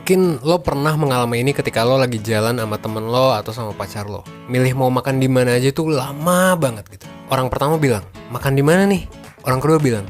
Mungkin lo pernah mengalami ini ketika lo lagi jalan sama temen lo atau sama pacar lo. Milih mau makan di mana aja tuh lama banget gitu. Orang pertama bilang, makan di mana nih? Orang kedua bilang,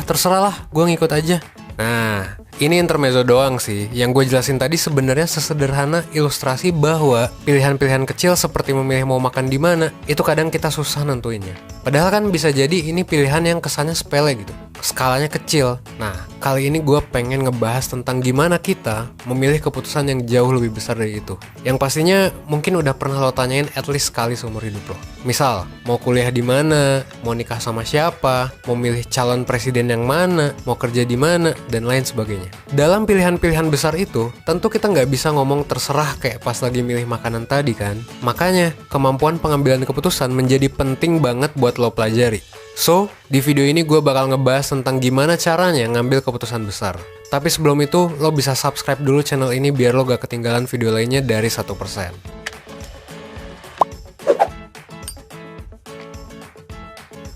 terserah lah, gue ngikut aja. Nah, ini intermezzo doang sih. Yang gue jelasin tadi sebenarnya sesederhana ilustrasi bahwa pilihan-pilihan kecil seperti memilih mau makan di mana itu kadang kita susah nentuinnya. Padahal kan bisa jadi ini pilihan yang kesannya sepele gitu, skalanya kecil. Nah, kali ini gue pengen ngebahas tentang gimana kita memilih keputusan yang jauh lebih besar dari itu. Yang pastinya mungkin udah pernah lo tanyain at least sekali seumur hidup lo. Misal, mau kuliah di mana, mau nikah sama siapa, mau milih calon presiden yang mana, mau kerja di mana, dan lain sebagainya. Dalam pilihan-pilihan besar itu, tentu kita nggak bisa ngomong terserah kayak pas lagi milih makanan tadi kan. Makanya, kemampuan pengambilan keputusan menjadi penting banget buat lo pelajari. So, di video ini gue bakal ngebahas tentang gimana caranya ngambil keputusan besar. Tapi sebelum itu, lo bisa subscribe dulu channel ini biar lo gak ketinggalan video lainnya dari 1%.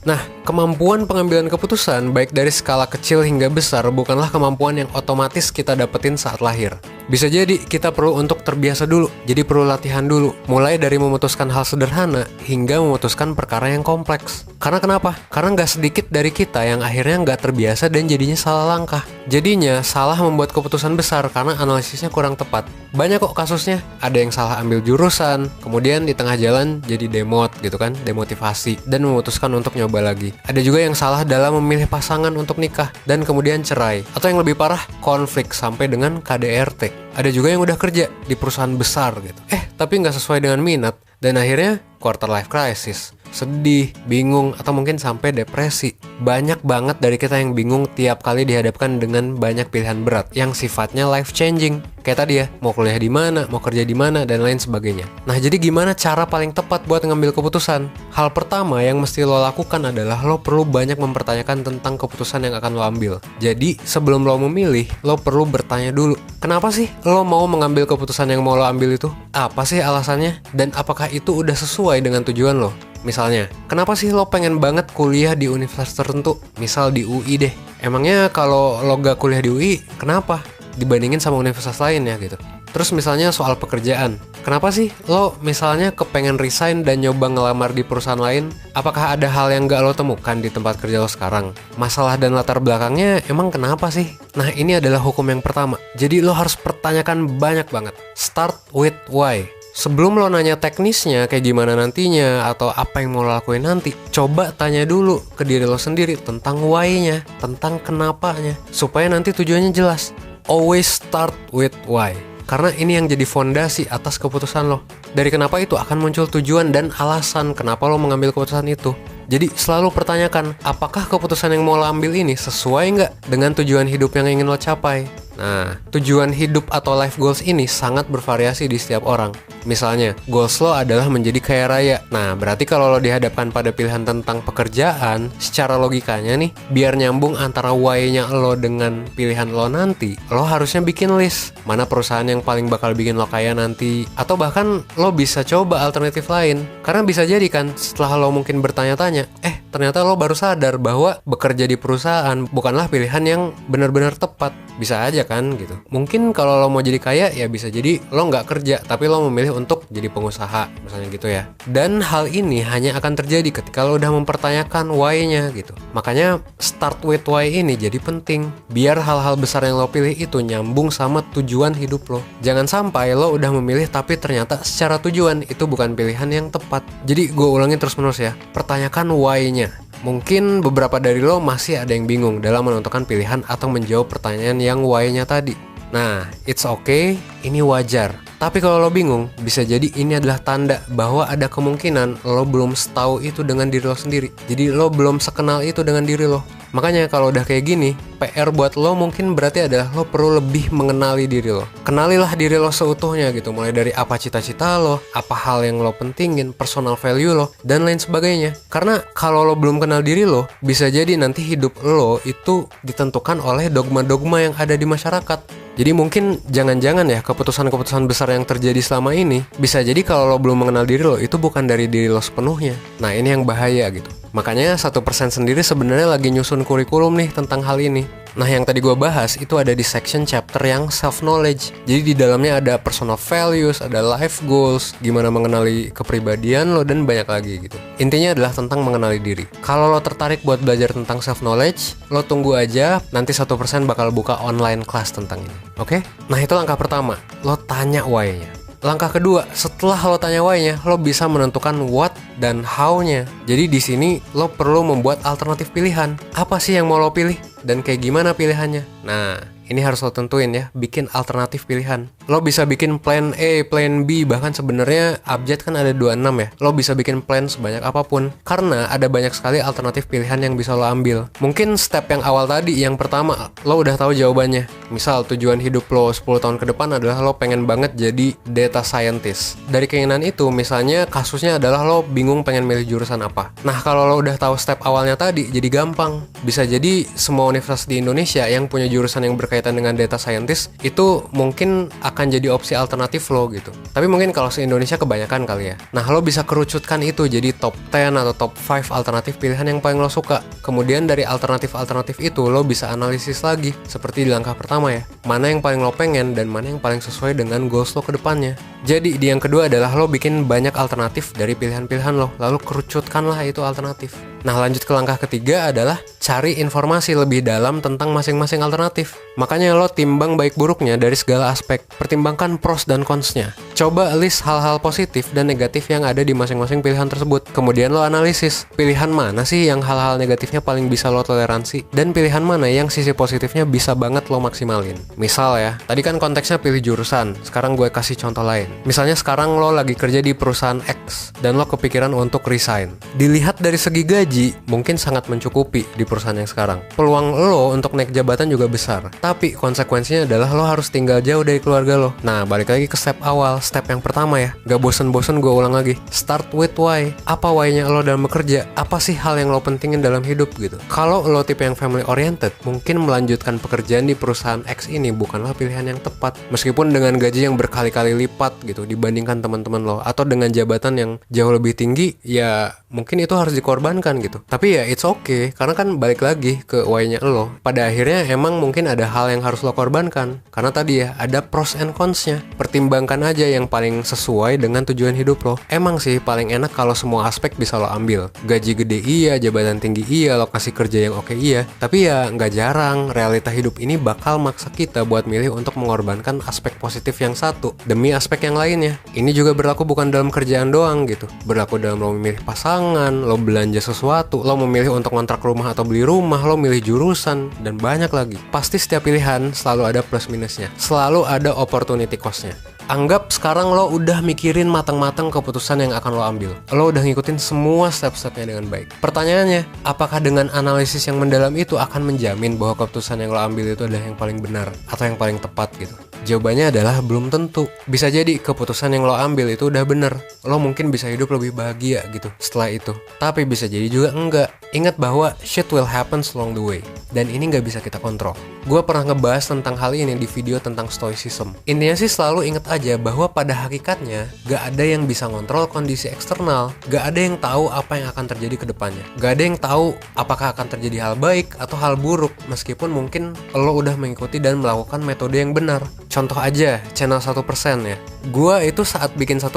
Nah, kemampuan pengambilan keputusan baik dari skala kecil hingga besar bukanlah kemampuan yang otomatis kita dapetin saat lahir. Bisa jadi kita perlu untuk terbiasa dulu, jadi perlu latihan dulu. Mulai dari memutuskan hal sederhana hingga memutuskan perkara yang kompleks. Karena kenapa? Karena nggak sedikit dari kita yang akhirnya nggak terbiasa dan jadinya salah langkah. Jadinya salah membuat keputusan besar karena analisisnya kurang tepat. Banyak kok kasusnya, ada yang salah ambil jurusan, kemudian di tengah jalan jadi demot gitu kan, demotivasi, dan memutuskan untuk nyoba lagi. Ada juga yang salah dalam memilih pasangan untuk nikah, dan kemudian cerai. Atau yang lebih parah, konflik sampai dengan KDRT. Ada juga yang udah kerja di perusahaan besar gitu. Tapi nggak sesuai dengan minat, dan akhirnya quarter life crisis. Sedih, bingung, atau mungkin sampai depresi. Banyak banget dari kita yang bingung tiap kali dihadapkan dengan banyak pilihan berat yang sifatnya life changing. Kayak tadi ya, mau kuliah di mana, mau kerja di mana, dan lain sebagainya. Nah, jadi gimana cara paling tepat buat ngambil keputusan? Hal pertama yang mesti lo lakukan adalah lo perlu banyak mempertanyakan tentang keputusan yang akan lo ambil. Jadi, sebelum lo memilih, lo perlu bertanya dulu. Kenapa sih lo mau mengambil keputusan yang mau lo ambil itu? Apa sih alasannya? Dan apakah itu udah sesuai dengan tujuan lo? Misalnya, kenapa sih lo pengen banget kuliah di universitas tertentu? Misal di UI deh. Emangnya kalau lo gak kuliah di UI, kenapa? Dibandingin sama universitas lain ya gitu. Terus misalnya soal pekerjaan. Kenapa sih lo misalnya kepengen resign dan nyoba ngelamar di perusahaan lain? Apakah ada hal yang gak lo temukan di tempat kerja lo sekarang? Masalah dan latar belakangnya emang kenapa sih? Nah, ini adalah hukum yang pertama. Jadi lo harus pertanyakan banyak banget. Start with why. Sebelum lo nanya teknisnya kayak gimana nantinya atau apa yang mau lo lakuin nanti, coba tanya dulu ke diri lo sendiri tentang why-nya, tentang kenapanya, supaya nanti tujuannya jelas. Always start with why. Karena ini yang jadi fondasi atas keputusan lo. Dari kenapa itu akan muncul tujuan dan alasan kenapa lo mengambil keputusan itu. Jadi selalu pertanyakan, apakah keputusan yang mau lo ambil ini sesuai nggak dengan tujuan hidup yang ingin lo capai? Nah, tujuan hidup atau life goals ini sangat bervariasi di setiap orang. Misalnya, goals lo adalah menjadi kaya raya. Nah, berarti kalau lo dihadapkan pada pilihan tentang pekerjaan, secara logikanya nih, biar nyambung antara why-nya lo dengan pilihan lo nanti, lo harusnya bikin list. Mana perusahaan yang paling bakal bikin lo kaya nanti. Atau bahkan lo bisa coba alternatif lain. Karena bisa jadi kan, setelah lo mungkin bertanya-tanya, ternyata lo baru sadar bahwa bekerja di perusahaan bukanlah pilihan yang benar-benar tepat. Bisa aja kan gitu. Mungkin kalau lo mau jadi kaya ya bisa jadi lo nggak kerja tapi lo memilih untuk jadi pengusaha misalnya gitu ya. Dan hal ini hanya akan terjadi ketika lo udah mempertanyakan why-nya gitu. Makanya start with why ini jadi penting. Biar hal-hal besar yang lo pilih itu nyambung sama tujuan hidup lo. Jangan sampai lo udah memilih tapi ternyata secara tujuan itu bukan pilihan yang tepat. Jadi gue ulangin terus-menerus ya. Pertanyakan why-nya. Mungkin beberapa dari lo masih ada yang bingung dalam menentukan pilihan atau menjawab pertanyaan yang why-nya tadi. Nah, it's okay, ini wajar. Tapi kalau lo bingung, bisa jadi ini adalah tanda bahwa ada kemungkinan lo belum setahu itu dengan diri lo sendiri. Jadi lo belum sekenal itu dengan diri lo. Makanya kalau udah kayak gini, PR buat lo mungkin berarti adalah lo perlu lebih mengenali diri lo. Kenalilah diri lo seutuhnya gitu, mulai dari apa cita-cita lo, apa hal yang lo pentingin, personal value lo, dan lain sebagainya. Karena kalau lo belum kenal diri lo, bisa jadi nanti hidup lo itu ditentukan oleh dogma-dogma yang ada di masyarakat. Jadi mungkin jangan-jangan ya keputusan-keputusan besar yang terjadi selama ini bisa jadi kalau lo belum mengenal diri lo itu bukan dari diri lo sepenuhnya. Nah, ini yang bahaya gitu. Makanya 1% sendiri sebenarnya lagi nyusun kurikulum nih tentang hal ini. Nah, yang tadi gue bahas itu ada di section chapter yang self-knowledge. Jadi di dalamnya ada personal values, ada life goals, gimana mengenali kepribadian lo, dan banyak lagi gitu. Intinya adalah tentang mengenali diri. Kalau lo tertarik buat belajar tentang self-knowledge, lo tunggu aja, nanti 1% bakal buka online class tentang ini. Oke? Nah, itu langkah pertama. Lo tanya why-nya. Langkah kedua, setelah lo tanya why-nya, lo bisa menentukan what dan how-nya. Jadi di sini lo perlu membuat alternatif pilihan. Apa sih yang mau lo pilih? Dan kayak gimana pilihannya? Nah, ini harus lo tentuin ya, bikin alternatif pilihan. Lo bisa bikin plan A, plan B, bahkan sebenarnya abjad kan ada 26 ya. Lo bisa bikin plan sebanyak apapun, karena ada banyak sekali alternatif pilihan yang bisa lo ambil. Mungkin step yang awal tadi, yang pertama, lo udah tahu jawabannya. Misal tujuan hidup lo 10 tahun ke depan adalah lo pengen banget jadi data scientist. Dari keinginan itu, misalnya kasusnya adalah lo bingung pengen milih jurusan apa. Nah, kalau lo udah tahu step awalnya tadi, jadi gampang. Bisa jadi semua universitas di Indonesia yang punya jurusan yang berkaitan dengan data scientist itu mungkin akan jadi opsi alternatif lo gitu. Tapi mungkin kalau se-Indonesia kebanyakan kali ya. Nah, lo bisa kerucutkan itu jadi top 10 atau top 5 alternatif pilihan yang paling lo suka. Kemudian dari alternatif-alternatif itu lo bisa analisis lagi seperti di langkah pertama ya. Mana yang paling lo pengen dan mana yang paling sesuai dengan goals lo ke depannya. Jadi di yang kedua adalah lo bikin banyak alternatif dari pilihan-pilihan lo, lalu kerucutkanlah itu alternatif. Nah, lanjut ke langkah ketiga adalah cari informasi lebih dalam tentang masing-masing alternatif. Makanya lo timbang baik buruknya dari segala aspek. Pertimbangkan pros dan cons-nya. Coba list hal-hal positif dan negatif yang ada di masing-masing pilihan tersebut. Kemudian lo analisis, pilihan mana sih yang hal-hal negatifnya paling bisa lo toleransi, dan pilihan mana yang sisi positifnya bisa banget lo maksimalin. Misal ya, tadi kan konteksnya pilih jurusan. Sekarang gue kasih contoh lain. Misalnya sekarang lo lagi kerja di perusahaan X dan lo kepikiran untuk resign. Dilihat dari segi gaji, mungkin sangat mencukupi di perusahaan yang sekarang. Peluang lo untuk naik jabatan juga besar. Tapi konsekuensinya adalah lo harus tinggal jauh dari keluarga lo. Nah, balik lagi ke step awal, step yang pertama ya. Gak bosen-bosen gue ulang lagi. Start with why. Apa why-nya lo dalam bekerja? Apa sih hal yang lo pentingin dalam hidup gitu? Kalau lo tipe yang family oriented, mungkin melanjutkan pekerjaan di perusahaan X ini bukanlah pilihan yang tepat. Meskipun dengan gaji yang berkali-kali lipat gitu dibandingkan teman-teman lo, atau dengan jabatan yang jauh lebih tinggi, ya mungkin itu harus dikorbankan gitu. Tapi ya it's okay, karena kan balik lagi ke why-nya lo. Pada akhirnya emang mungkin ada hal yang harus lo korbankan, karena tadi ya ada pros and cons-nya. Pertimbangkan aja yang paling sesuai dengan tujuan hidup lo. Emang sih paling enak kalau semua aspek bisa lo ambil. Gaji gede iya, jabatan tinggi iya, lokasi kerja yang oke iya. Tapi ya nggak jarang realita hidup ini bakal maksa kita buat milih untuk mengorbankan aspek positif yang satu demi aspek yang lainnya. Ini juga berlaku bukan dalam kerjaan doang gitu. Berlaku dalam lo memilih pasangan, lo belanja sesuatu, lo memilih untuk ngontrak rumah atau beli rumah, lo milih jurusan, dan banyak lagi. Pasti setiap pilihan selalu ada plus minusnya. Selalu ada opportunity cost-nya. Anggap sekarang lo udah mikirin matang-matang keputusan yang akan lo ambil. Lo udah ngikutin semua step-stepnya dengan baik. Pertanyaannya, apakah dengan analisis yang mendalam itu akan menjamin bahwa keputusan yang lo ambil itu adalah yang paling benar atau yang paling tepat gitu? Jawabannya adalah belum tentu. Bisa jadi keputusan yang lo ambil itu udah bener. Lo mungkin bisa hidup lebih bahagia gitu setelah itu. Tapi bisa jadi juga enggak. Ingat bahwa shit will happen along the way. Dan ini nggak bisa kita kontrol. Gue pernah ngebahas tentang hal ini di video tentang stoicism. Intinya sih selalu ingat aja bahwa pada hakikatnya gak ada yang bisa ngontrol kondisi eksternal. Gak ada yang tahu apa yang akan terjadi ke depannya. Gak ada yang tahu apakah akan terjadi hal baik atau hal buruk, meskipun mungkin lo udah mengikuti dan melakukan metode yang benar. Contoh aja channel 1% ya. Gue itu saat bikin 1%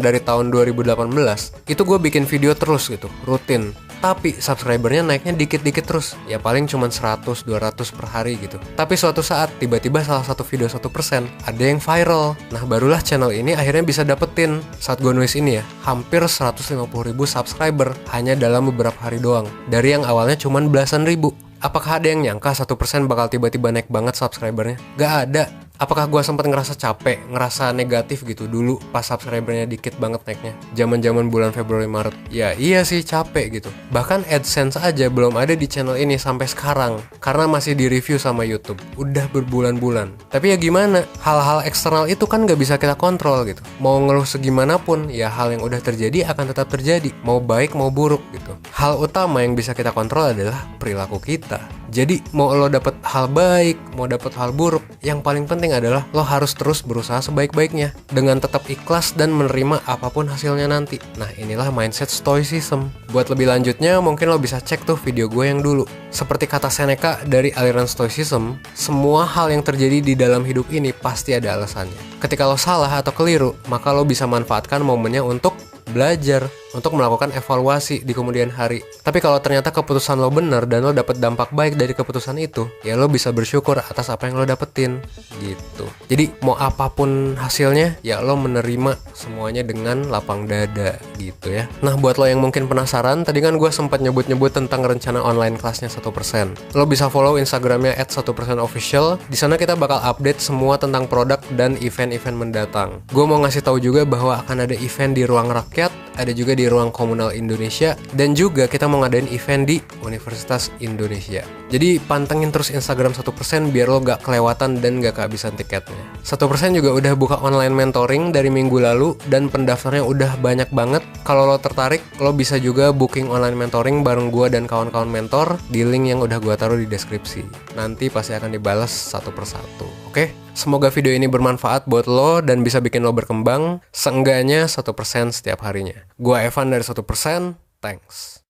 dari tahun 2018, itu gue bikin video terus gitu, rutin. Tapi subscribernya naiknya dikit-dikit terus. Ya paling cuma 100-200 per hari gitu. Tapi suatu saat tiba-tiba salah satu video 1% ada yang viral. Nah, barulah channel ini akhirnya bisa dapetin, saat gue nulis ini ya, hampir 150.000 subscriber hanya dalam beberapa hari doang. Dari yang awalnya cuma belasan ribu. Apakah ada yang nyangka 1% bakal tiba-tiba naik banget subscribernya? Gak ada. Apakah gue sempat ngerasa capek, ngerasa negatif gitu dulu pas subscribernya dikit banget naiknya? Zaman-zaman bulan Februari Maret. Ya iya sih capek gitu. Bahkan AdSense aja belum ada di channel ini sampai sekarang. Karena masih di review sama YouTube. Udah berbulan-bulan. Tapi ya gimana? Hal-hal eksternal itu kan gak bisa kita kontrol gitu. Mau ngeluh segimanapun, ya hal yang udah terjadi akan tetap terjadi. Mau baik mau buruk gitu. Hal utama yang bisa kita kontrol adalah perilaku kita. Jadi mau lo dapet hal baik, mau dapet hal buruk, yang paling penting penting adalah lo harus terus berusaha sebaik-baiknya dengan tetap ikhlas dan menerima apapun hasilnya nanti. Nah, inilah mindset stoicism. Buat lebih lanjutnya, mungkin lo bisa cek tuh video gue yang dulu. Seperti kata Seneca dari aliran stoicism, semua hal yang terjadi di dalam hidup ini pasti ada alasannya. Ketika lo salah atau keliru, maka lo bisa manfaatkan momennya untuk belajar, untuk melakukan evaluasi di kemudian hari. Tapi kalau ternyata keputusan lo benar dan lo dapet dampak baik dari keputusan itu, ya lo bisa bersyukur atas apa yang lo dapetin gitu. Jadi mau apapun hasilnya, ya lo menerima semuanya dengan lapang dada gitu ya. Nah, buat lo yang mungkin penasaran, tadi kan gue sempat nyebut-nyebut tentang rencana online kelasnya 1%. Lo bisa follow Instagramnya @1%official. Di sana kita bakal update semua tentang produk dan event-event mendatang. Gue mau ngasih tahu juga bahwa akan ada event di Ruang Rakyat, ada juga di Ruang Komunal Indonesia, dan juga kita mau ngadain event di Universitas Indonesia. Jadi pantengin terus Instagram 1% biar lo gak kelewatan dan gak kehabisan tiketnya. 1% juga udah buka online mentoring dari minggu lalu dan pendaftarnya udah banyak banget. Kalau lo tertarik, lo bisa juga booking online mentoring bareng gue dan kawan-kawan mentor di link yang udah gue taruh di deskripsi. Nanti pasti akan dibalas satu persatu. Oke? Semoga video ini bermanfaat buat lo dan bisa bikin lo berkembang. Seenggaknya 1% setiap harinya. Gua Evan dari 1%, thanks.